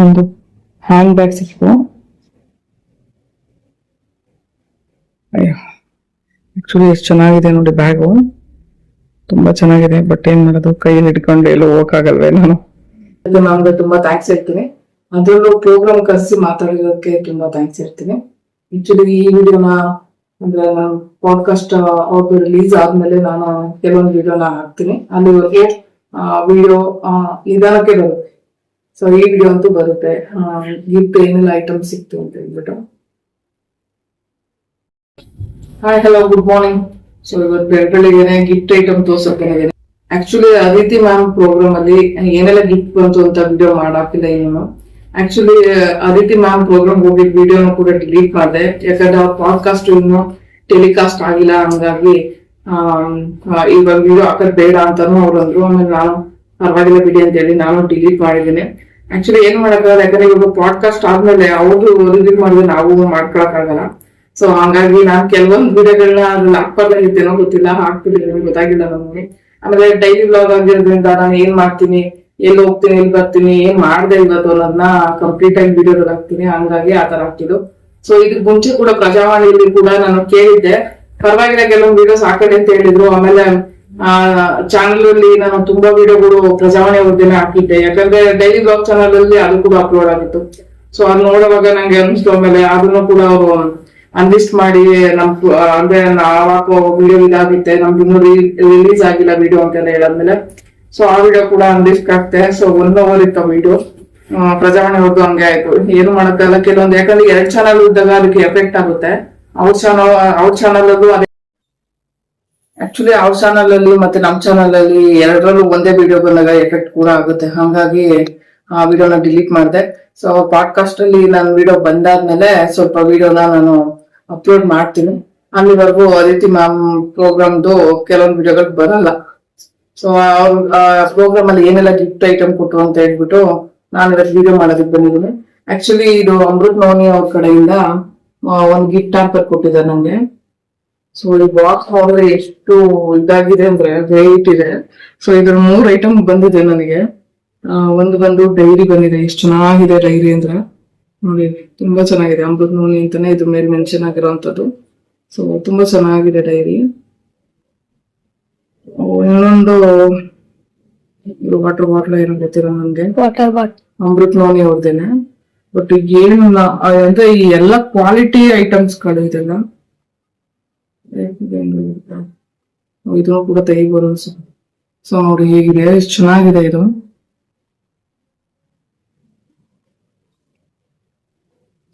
ಒಂದು hand bag ಸಿಕ್ತು. Actually ಎಷ್ಟು ಚೆನ್ನಾಗಿದೆ ನೋಡಿ ಬ್ಯಾಗು, ತುಂಬಾ ಚೆನ್ನಾಗಿದೆ. ಬಟ್ ಏನ್ ಮಾಡೋದು, ಕೈಯಲ್ಲಿ ಹಿಡ್ಕೊಂಡು ಎಲ್ಲೋ ಹೋಗಕ್ಕಾಗಲ್ವೇ ನಾನು. ನಮ್ಗೆ ತುಂಬಾ ಥ್ಯಾಂಕ್ಸ್ ಹೇಳ್ತೀನಿ. ಅದ್ರಲ್ಲೂ ಪ್ರೋಗ್ರಾಮ್ ಕರೆಸಿ ಮಾತಾಡೋದಕ್ಕೆ ತುಂಬಾ ಥ್ಯಾಂಕ್ಸ್ ಹೇಳ್ತೀನಿ. ಆಕ್ಚುಲಿ ಈ ವಿಡಿಯೋನ ಅಂದ್ರೆ ಪಾಡ್ಕಾಸ್ಟ್ ಅವ್ರದ್ದು ರಿಲೀಸ್ ಆದ್ಮೇಲೆ ನಾನು ಕೆಲವೊಂದು ವಿಡಿಯೋನ ಹಾಕ್ತೀನಿ. ಅಲ್ಲಿವರೆಗೆ ವಿಡಿಯೋ ನಿಧಾನಕ್ಕೆ ಬರುತ್ತೆ. ಸೊ ಈ ವಿಡಿಯೋ ಅಂತೂ ಬರುತ್ತೆ. ಗಿಫ್ಟ್ ಏನೆಲ್ಲ ಐಟಮ್ ಸಿಕ್ತು ಅಂತ ಹೇಳ್ಬಿಟ್ಟು. Hi hello good morning. So ಇವತ್ತು ಬೆಳಗ್ಗೆನೆ ಗಿಫ್ಟ್ ಐಟಮ್ ತೋರ್ಸಕ್ಕೆ. ಆಕ್ಚುಲಿ ಅದಿತಿ ಮ್ಯಾಮ್ ಪ್ರೋಗ್ರಾಮ್ ಅಲ್ಲಿ ಏನೆಲ್ಲ ಗಿಫ್ಟ್ ಬಂತು ಅಂತ ವಿಡಿಯೋ ಮಾಡಾಕಿಲ್ಲ ಇನ್ನು. ಆಕ್ಚುಲಿ ಅದಿತಿ ಮ್ಯಾಮ್ ಪ್ರೋಗ್ರಾಮ್ ಹೋಗಿದ್ ವಿಡಿಯೋನ ಕೂಡ ಡಿಲೀಟ್ ಮಾಡಿದೆ. ಯಾಕಂದ್ರೆ ಪಾಡ್ಕಾಸ್ಟ್ ಇನ್ನು ಟೆಲಿಕಾಸ್ಟ್ ಆಗಿಲ್ಲ, ಹಂಗಾಗಿ ಇವಾಗ ವಿಡಿಯೋ ಹಾಕೋದ್ ಬೇಡ ಅಂತಾನು ಅವ್ರು ಅಂದ್ರು. ಆಮೇಲೆ ನಾನು ಪರವಾಗಿಲ್ಲ ಬಿಡಿ ಅಂತ ಹೇಳಿ ನಾನು ಡಿಲೀಟ್ ಮಾಡಿದ್ದೀನಿ. ಆಕ್ಚುಲಿ ಏನ್ ಮಾಡಕ್ಕಾಗಲ್ಲ, ಯಾಕಂದ್ರೆ ಇವಾಗ ಪಾಡ್ಕಾಸ್ಟ್ ಆದ್ಮೇಲೆ ಅವ್ರು ರಿಲೀಸ್ ಮಾಡಿದ್ರೆ ನಾವು ಮಾಡ್ಕೊಳಕ್ ಆಗಲ್ಲ. ಸೊ ಹಂಗಾಗಿ ನಾನ್ ಕೆಲವೊಂದು ವಿಡಿಯೋಗಳನ್ನ ಅದ್ರಲ್ಲಿ ಹಾಕ್ಬಾರ್ದಾಗಿತ್ತೇನೋ ಗೊತ್ತಿಲ್ಲ, ಹಾಕ್ತಿದ್ದೀನಿ ಗೊತ್ತಾಗಿಲ್ಲ ನಮ್ಗೆ. ಆಮೇಲೆ ಡೈಲಿ ವ್ಲಾಗ್ ಆಗಿರೋದ್ರಿಂದ ನಾನು ಏನ್ ಮಾಡ್ತೀನಿ, ಎಲ್ಲಿ ಹೋಗ್ತೀನಿ, ಎಲ್ಲಿ ಬರ್ತೀನಿ, ಏನ್ ಮಾಡ್ದೆ ಇವತ್ತು ಅನ್ನೋದನ್ನ ಕಂಪ್ಲೀಟ್ ಆಗಿ ವಿಡಿಯೋದಲ್ಲಿ ಹಾಕ್ತೀನಿ. ಹಂಗಾಗಿ ಆತರ ಆಗ್ತಿದ್ದು. ಸೊ ಇದಕ್ ಮುಂಚೆ ಕೂಡ ಪ್ರಜಾವಾಣಿಯಲ್ಲಿ ಕೂಡ ನಾನು ಕೇಳಿದ್ದೆ, ಪರವಾಗಿಲ್ಲ ಕೆಲವೊಂದು ವಿಡಿಯೋಸ್ ಹಾಕಲಿ ಅಂತ ಹೇಳಿದ್ರು. ಆಮೇಲೆ ಚಾನಲ್ ಅಲ್ಲಿ ನಾನು ತುಂಬಾ ವಿಡಿಯೋಗಳು ಪ್ರಜಾವಾಣಿ ಅವ್ರದ್ದೇನೆ ಹಾಕಿದ್ದೆ, ಯಾಕಂದ್ರೆ ಡೈಲಿ ಬ್ಲಾಗ್ ಚಾನಲ್ ಅಲ್ಲಿ ಅದು ಕೂಡ ಅಪ್ಲೋಡ್ ಆಗಿತ್ತು. ಸೊ ಅದ್ ನೋಡುವಾಗ ನಂಗೆ ಅನಿಸ್ತು. ಆಮೇಲೆ ಅದನ್ನು ಕೂಡ ಅವರು ಅನ್ಲಿಸ್ಟ್ ಮಾಡಿ ನಮ್ ಅಂದ್ರೆ ನಾವಾಕೋ ವಿಡಿಯೋ ಇದಾಗುತ್ತೆ, ನಮ್ದು ಇನ್ನೂ ರಿಲೀಸ್ ಆಗಿಲ್ಲ ವಿಡಿಯೋ ಅಂತೆಲ್ಲ ಹೇಳಾದ್ಮೇಲೆ ಸೊ ಆ ವಿಡಿಯೋ ಕೂಡ ಅನ್ಲಿಸ್ಟ್ ಆಗ್ತೆ. ಸೊ 1 hour ಇತ್ತು ವಿಡಿಯೋ. ಪ್ರಜಾವಾಣಿ ಅವ್ರದ್ದು ಹಂಗೆ ಆಯ್ತು, ಏನು ಮಾಡಕ್ಕಾಗಲ್ಲ. ಕೆಲವೊಂದು ಯಾಕಂದ್ರೆ 2 ಚಾನಲ್ ಇದ್ದಾಗ ಅದಕ್ಕೆ ಎಫೆಕ್ಟ್ ಆಗುತ್ತೆ. ಅವ್ರ ಚಾನಲ್ ಅಲ್ಲೂ ಅದೇ. ಆಕ್ಚುಲಿ ಅವ್ರ ಚಾನಲ್ ಅಲ್ಲಿ ಮತ್ತೆ ನಮ್ ಚಾನಲ್ ಅಲ್ಲಿ ಎರಡರಲ್ಲೂ ಒಂದೇ ವಿಡಿಯೋ ಬಂದಾಗ ಎಫೆಕ್ಟ್ ಕೂಡ ಆಗುತ್ತೆ. ಹಂಗಾಗಿ ಆ ವಿಡಿಯೋನ ಡಿಲೀಟ್ ಮಾಡಿದೆ. ಸೊ ಪಾಡ್ಕಾಸ್ಟ್ ಅಲ್ಲಿ ನಾನು ವಿಡಿಯೋ ಬಂದಾದ್ಮೇಲೆ ಸ್ವಲ್ಪ ವಿಡಿಯೋನ ನಾನು ಅಪ್ಲೋಡ್ ಮಾಡ್ತೀನಿ. ಅಲ್ಲಿವರೆಗೂ ಅದಿತಿ ಮ್ಯಾಮ್ ಪ್ರೋಗ್ರಾಮ್ದು ಕೆಲವೊಂದು ವಿಡಿಯೋಗಳು ಬರಲ್ಲ. ಸೊ ಅವ್ರ ಪ್ರೋಗ್ರಾಮ್ ಅಲ್ಲಿ ಏನೆಲ್ಲ ಗಿಫ್ಟ್ ಐಟಮ್ ಕೊಟ್ರು ಅಂತ ಹೇಳ್ಬಿಟ್ಟು ನಾನು ಇವತ್ತು ವಿಡಿಯೋ ಮಾಡೋದಕ್ಕೆ ಬಂದಿದ್ದೀನಿ. ಆಕ್ಚುಲಿ ಇದು ಅಮೃತ್ ನೋನಿ ಅವ್ರ ಕಡೆಯಿಂದ ಒಂದು ಗಿಫ್ಟ್ ಹ್ಯಾಂಪರ್ ಕೊಟ್ಟಿದ್ದಾರೆ ನಂಗೆ. ಸೊ ಈ ಬಾಕ್ಸ್ ನೋಡಿದ್ರೆ ಎಷ್ಟು ಇದಾಗಿದೆ ಅಂದ್ರೆ ವೆಯ್ಟ್ ಇದೆ. ಸೊ ಇದ್ರ 3 ಐಟಮ್ ಬಂದಿದೆ ನನಗೆ. ಒಂದು ಬಂದು ಡೈರಿ ಬಂದಿದೆ. ಎಷ್ಟು ಚೆನ್ನಾಗಿದೆ ಡೈರಿ ಅಂದ್ರೆ ನೋಡಿ, ತುಂಬಾ ಚೆನ್ನಾಗಿದೆ. ಅಮೃತ್ ನೋನಿ ಅಂತಾನೆ ಇದ್ರ ಮೇಲೆ ಮೆನ್ಷನ್ ಆಗಿರೋಂಥದ್ದು. ಸೊ ತುಂಬಾ ಚೆನ್ನಾಗಿದೆ ಡೈರಿ. ಇನ್ನೊಂದು ವಾಟರ್ ಬಾಟ್ಲ್ ಏನೋ ಗೊತ್ತಿರೋ ನನ್ಗೆ, ಅಮೃತ್ ನೋನಿ ಅವ್ರದ್ದೇನೆ. ಬಟ್ ಏನು ಅಂದ್ರೆ ಈ ಎಲ್ಲ ಕ್ವಾಲಿಟಿ ಐಟಮ್ಸ್ ಗಳು ಇದೆಲ್ಲ. ಇದು ಕೂಡ ತೆಗಿಬೋದು. ಸೊ ನೋಡಿ ಹೇಗಿದೆ, ಎಷ್ಟು ಚೆನ್ನಾಗಿದೆ ಇದು.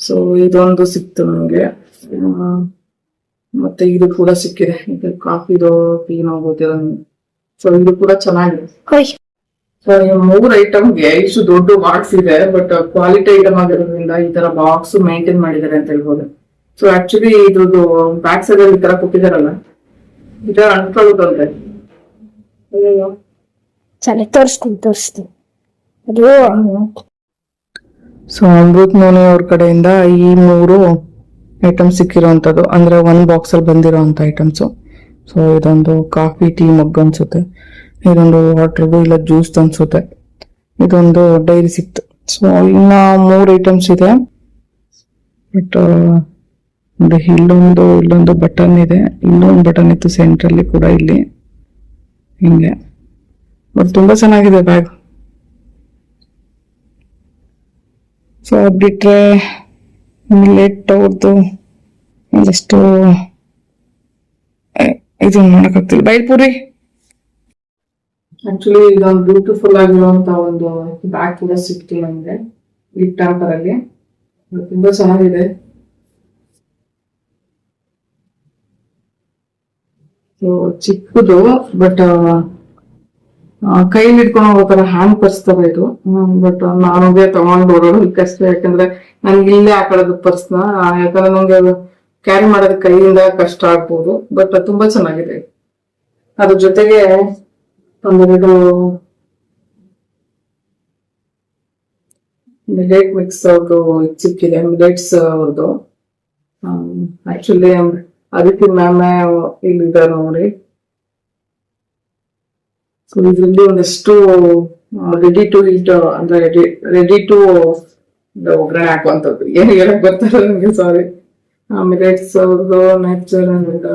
ಸೊ ಇದೊಂದು ಸಿಕ್ತು ನನಗೆ. ಮತ್ತೆ ಇದು ಕೂಡ ಸಿಕ್ಕಿದೆ, ಇದು ಕಾಫಿದು ಟೀನೋ ಗೊತ್ತಿಲ್ಲ. ಸೊ ಇದು ಕೂಡ ಚೆನ್ನಾಗಿದೆ. ಸೊ ಈ 3 ಐಟಮ್ಗೆ ಇಷ್ಟು ದೊಡ್ಡ ಬಾಕ್ಸ್ ಇದೆ. ಬಟ್ ಕ್ವಾಲಿಟಿ ಐಟಮ್ ಆಗಿರೋದ್ರಿಂದ ಈ ತರ ಬಾಕ್ಸ್ ಮೇಂಟೈನ್ ಮಾಡಿದ್ದಾರೆ ಅಂತ ಹೇಳ್ಬೋದು. ಸೊ ಆಕ್ಚುಲಿ ಇದ್ರದ್ದು ಬ್ಯಾಕ್ ಸೈಡ್ ಅಲ್ಲಿ ಈ ತರ ಕೊಟ್ಟಿದಾರಲ್ಲ, ಈ ತರ ಅಂಟ್ಕೊಳ್ಳುತ್ತಂತೆ. ತೋರಿಸ್ತೀನಿ ಅದು. ಸೊ ಅಮೃತ್ ನೋನಿ ಅವ್ರ ಕಡೆಯಿಂದ ಈ 3 ಐಟಮ್ ಸಿಕ್ಕಿರೋಂಥದ್ದು, ಅಂದ್ರೆ 1 ಬಾಕ್ಸ್ ಅಲ್ಲಿ ಬಂದಿರೋಂಥ ಐಟಮ್ಸ್. ಸೊ ಇದೊಂದು ಕಾಫಿ ಟೀ ಮಗ್ ಅನ್ಸುತ್ತೆ, ಇದೊಂದು ವಾಟರ್ದು ಇಲ್ಲ ಜ್ಯೂಸ್ ಅನ್ಸುತ್ತೆ, ಇದೊಂದು ಡೈರಿ ಸಿಕ್ತು. ಸೊ ಇನ್ನ 3 ಐಟಮ್ಸ್ ಇದೆ. ಬಟ್ ನೋಡಿ ಇಲ್ಲೊಂದು ಬಟನ್ ಇದೆ, ಇನ್ನೊಂದು ಬಟನ್ ಇತ್ತು ಸೆಂಟ್ರಲ್ಲಿ ಕೂಡ ಇಲ್ಲಿ ಹಿಂಗೆ. ಬಟ್ ತುಂಬಾ ಚೆನ್ನಾಗಿದೆ ಬ್ಯಾಗ್. ಸೊ ಬಿಟ್ರೆ ಮಿಲೆಟ್ ಅವ್ರದ್ದು ಒಂದಷ್ಟು ಇದು ಮಾಡಕ್ಕಾಗ್ತಿಲ್ಲ. ಬೈಲ್ಪುರಿ ಆಕ್ಚುಲಿ ಇದೊಂದು ಬ್ಯೂಟಿಫುಲ್ ಆಗಿರುವಂತ ಒಂದು ಬ್ಯಾಗ್ ಕೂಡ ಸಿಕ್ತು ನಮ್ಗೆ ಗಿಫ್ಟ್ ಹ್ಯಾಂಪರ್ ಅಲ್ಲಿ. ತುಂಬಾ ಚೆನ್ನಾಗಿದೆ. ಸೊ ಚಿಕ್ಕದು, ಬಟ್ ಕೈಲಿ ಇಟ್ಕೊಂಡು ಹೋಗೋ ತರ ಹ್ಯಾಂಡ್ ಪರ್ಸ್ ತರ ಇದು. ಬಟ್ ನಾನುಗೆ ತಗೊಂಡು ಬರೋದು ಕಷ್ಟ, ಯಾಕಂದ್ರೆ ನನ್ಗೆ ಇಲ್ಲೇ ಹಾಕೊಳ್ಳೋದು ಪರ್ಸ್ನ. ಯಾಕಂದ್ರೆ ನಂಗೆ ಕ್ಯಾರಿ ಮಾಡೋದಕ್ಕೆ ಕೈಯಿಂದ ಕಷ್ಟ ಆಗ್ಬೋದು. ಬಟ್ ತುಂಬಾ ಚೆನ್ನಾಗಿದೆ. ಅದ್ರ ಜೊತೆಗೆ ಒಂದೆರಡು ಮಿಲೆಟ್ ಮಿಕ್ಸ್ ಅವ್ರದ್ದು ಸಿಕ್ಕಿದೆ, ಮಿಲೆಟ್ಸ್ ಅವ್ರದ್ದು. ಆಕ್ಚುಲಿ ಅದಕ್ಕೆ ಮ್ಯಾಮ್ ಇಲ್ಲಿದ್ದಾರೆ ನೋಡಿ. ಸೊ ಇದರಲ್ಲಿ ಒಂದಷ್ಟು ರೆಡಿ ಟು ಈಟ್ ಅಂದ್ರೆ ರೆಡಿ ಟು ಒಗ್ಗರಣೆ ಹಾಕುವಂಥದ್ದು ಏನು ಹೇಳಕ್ ಬರ್ತಾರೆ ನನಗೆ, ಸಾರಿ. ಆಮೇಲೆ ಅವ್ರದ್ದು ನ್ಯಾಚುರಲ್ ಅಂಡ್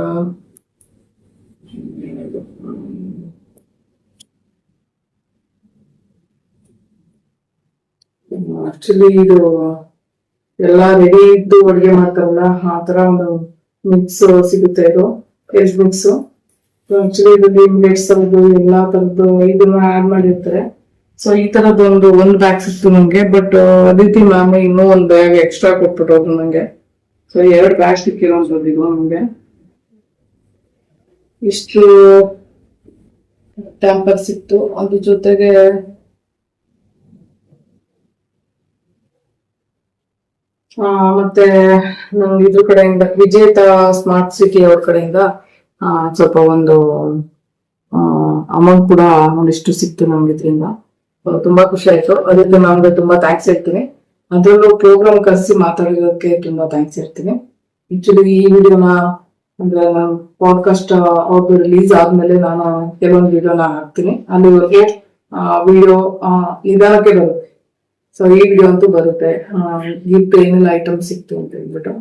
ಆಕ್ಚುಲಿ ಇದು ಎಲ್ಲಾ ರೆಡಿ ಇದ್ದು ಅಡುಗೆ ಮಾಡ್ತಾರಲ್ಲ ಆ ತರ ಒಂದು ಮಿಕ್ಸ್ ಸಿಗುತ್ತೆ. ಇದು ವೆಜ್ ಮಿಕ್ಸ್. ಆಕ್ಚುಲಿ ಇದರಲ್ಲಿ ಮಿಲೆಟ್ಸ್ ತರದ್ದು ಎಲ್ಲಾ ತರದ್ದು ಇದನ್ನ ಆಡ್ ಮಾಡಿರ್ತಾರೆ. ಸೊ ಈ ತರದ್ದು ಒಂದು ಬ್ಯಾಗ್ ಸಿಕ್ತು ನಂಗೆ. ಬಟ್ ಅದಿತಿ ಮ್ಯಾಮ್ ಇನ್ನೂ ಒಂದು ಬ್ಯಾಗ್ ಎಕ್ಸ್ಟ್ರಾ ಕೊಟ್ಬಿಟ್ಟೋದು ನಂಗೆ. ಸೊ 2 ಬ್ಯಾಗ್ ಸಿಕ್ಕಿರೋಂಥದ್ದು ಇದು ನಮ್ಗೆ. ಇಷ್ಟು ಟ್ಯಾಂಪರ್ ಸಿಕ್ತು. ಅದ್ರ ಜೊತೆಗೆ ಮತ್ತೆ ನಂಗೆ ಇದ್ರ ಕಡೆಯಿಂದ ವಿಜೇತ ಸ್ಮಾರ್ಟ್ ಸಿಟಿ ಅವ್ರ ಕಡೆಯಿಂದ ಸ್ವಲ್ಪ ಒಂದು ಅಮೌಂಟ್ ಕೂಡ ಒಂದಿಷ್ಟು ಸಿಕ್ತು ನಮ್ಗೆ ಇದರಿಂದ. ತುಂಬಾ ಖುಷಿ ಆಯ್ತು. ಅದಕ್ಕೆ ನಮ್ಗೆ ತುಂಬಾ ಥ್ಯಾಂಕ್ಸ್ ಹೇಳ್ತೀನಿ. ಅದ್ರಲ್ಲೂ ಪ್ರೋಗ್ರಾಮ್ ಕರೆಸಿ ಮಾತಾಡೋದಕ್ಕೆ ತುಂಬಾ ಥ್ಯಾಂಕ್ಸ್ ಹೇಳ್ತೀನಿ. ಆಕ್ಚುಲಿ ಈ ವಿಡಿಯೋನ ಅಂದ್ರೆ ಪಾಡ್ಕಾಸ್ಟ್ ಅವ್ರದ್ದು ರಿಲೀಸ್ ಆದ್ಮೇಲೆ ನಾನು ಕೆಲವೊಂದು ವಿಡಿಯೋನ ಹಾಕ್ತೀನಿ. ಅಲ್ಲಿವರೆಗೆ ವಿಡಿಯೋ ನಿಧಾನಕ್ಕೆ ಬರುತ್ತೆ. ಸೊ ಈ ವಿಡಿಯೋ ಅಂತೂ ಬರುತ್ತೆ. ಗಿಫ್ಟ್ ಏನೆಲ್ಲ ಐಟಮ್ ಸಿಕ್ತು ಅಂತ ಹೇಳ್ಬಿಟ್ಟು